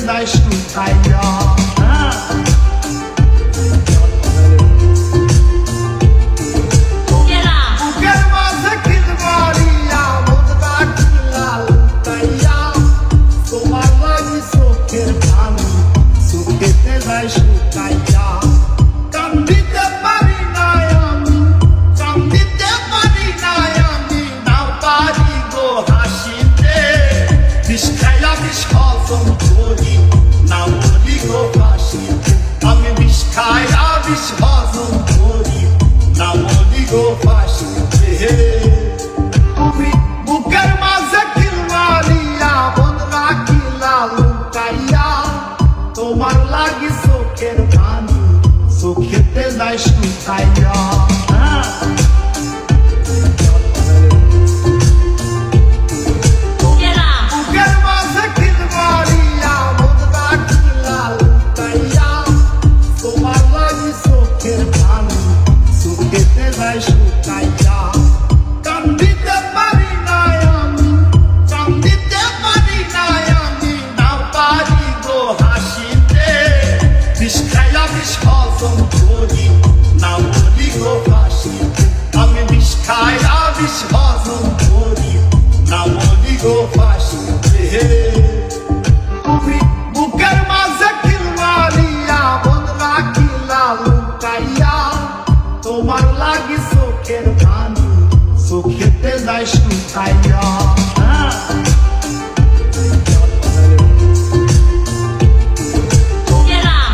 যাই শুকাইয়া বুকের মাঝে খিল মারিয়া বদনা খিলা লুকাইয়া তোমার লাগি চোখের পানি শুকেতে যাই শুকাইয়া কান্দিতে পারি না আমি কান্দিতে পারি না আমি না পারি গো হাসিতে বিষ খাইয়া বিষ হজম করি না মরি গো ফাঁসিতে আমি বিষ খাইয়া বিষ হজম করি না মরি গো ফাঁসিতে তুমি বুকের মাঝে খিল মারিয়া বদনা খিলা লুকাইয়া তোমার লাগি চোখের পানি চোখেতে যাই শুকাইয়া বুকের মাঝে খিল মারিয়া বদনা খিলা লুকাইয়া তোমার লাগি চোখের পানি চোখেতে যাই শুকাইয়া কান্দিতে পারি না আমি কান্দিতে পারি না আমি না পারি গো হাসিতে বিষ খাইয়া বিষ হজম করি না মরি গো ফাঁসিতে আমি বিষ খাইয়া বিষ হজম করি না মরি গো ফাঁসিতে তুমি বুকের মাঝে খিল মারিয়া বদনা খিলা লুকাইয়া তোমার লাগি চোখের পানি চোখেতে যাই শুকাইয়া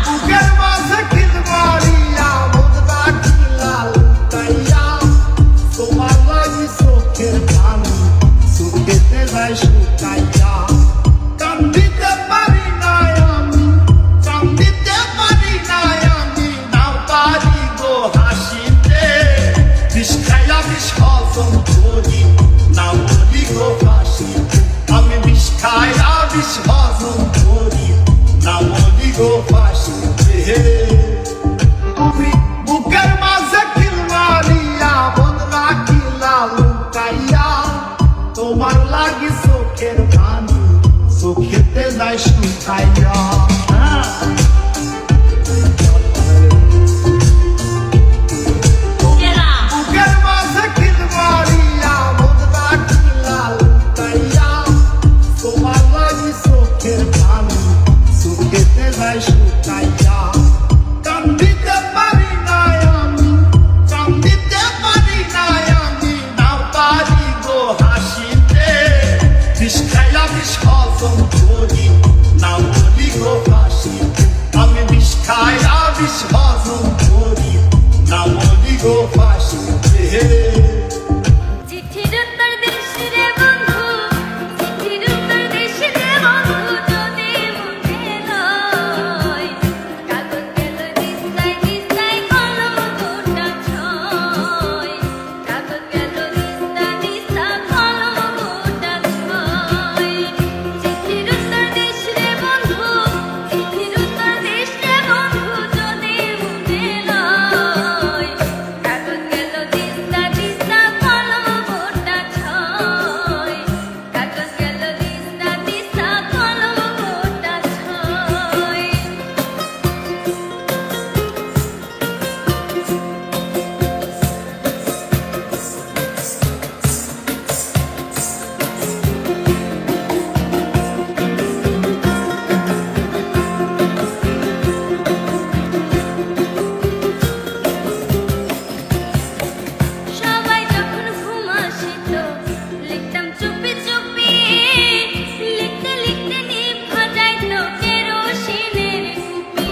বুকের মাঝে খিল মারিয়া বদনা খিলা লুকাইয়া তোমার লাগি চোখের পানি চোখেতে যাই শুকাইয়া কান্দিতে পারি না আমি কান্দিতে পারি না আমি না পারি গো হাসিতে বিষ খাইয়া বিষ হজম করি না মরি গো ফাঁসিতে আমি বিষ খাইয়া বিষ হজম করি না মরি গো ফাঁসিতে তুমি বুকের মাঝে খিল মারিয়া বদনা খিলা লুকাইয়া তোমার লাগি চোখের পানি চোখেতে যাই শুকাইয়া বুকের মাঝে খিল মারিয়া বদনা খিলা লুকাইয়া তোমার লাগি চোখের পানি চোখেতে যাই শুকাইয়া কান্দিতে পারি না আমি কান্দিতে পারি না আমি না পারি গো হাসিতে বিষ খাইয়া বিষ হজম করি না মরি গো ফাঁসিতে আমি বিষ খাইয়া বিষ হজম করি না মরি গো ফাঁসিতে চিঠির উত্তর দিস রে বন্ধু চিঠির উত্তর দিস রে বন্ধু যদি মুখে লয় কাগজ গেল দিস্তায় দিস্তায় কলম দুটা ছয় কাগজ গেল দিস্তা দিস্তা কলম দুটা ছয় চিঠির উত্তর দিস রে বন্ধু চিঠির উত্তর দিস রে বন্ধু যদি মুখে লয় কাগজ গেল দিস্তা দিস্তা কলম দুটা ছয় কাগজ গেল দিস্তা দিস্তা কলম দুটা ছয় সবাই যখন ঘুম আসিত লিখতাম চুপি চুপি লিখতে লিখতে নিভা যাইত কেরোসিনের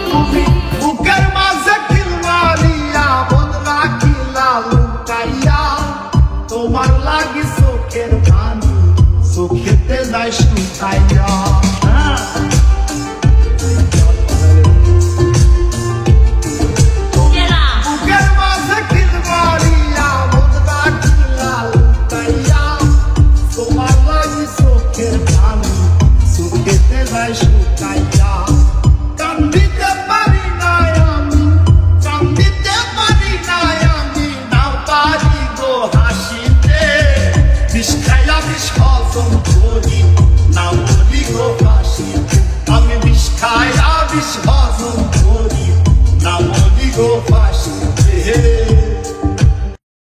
কুপি বুকের মাঝে খিল মারিয়া বদনা খিলা লুকাইয়া তোমার লাগি চোখের পানি চোখেতে যাই শুকাইয়া বুকের মাঝে খিল মারিয়া বদনা খিলা লুকাইয়া তোমার লাগি চোখের পানি চোখেতে যাই শুকাইয়া কান্দিতে পারি না আমি কান্দিতে পারি না আমি না পারি গো হাসিতে বিষ খাইয়া বিষ হজম করি না মরি গো ফাঁসিতে আমি বিষ so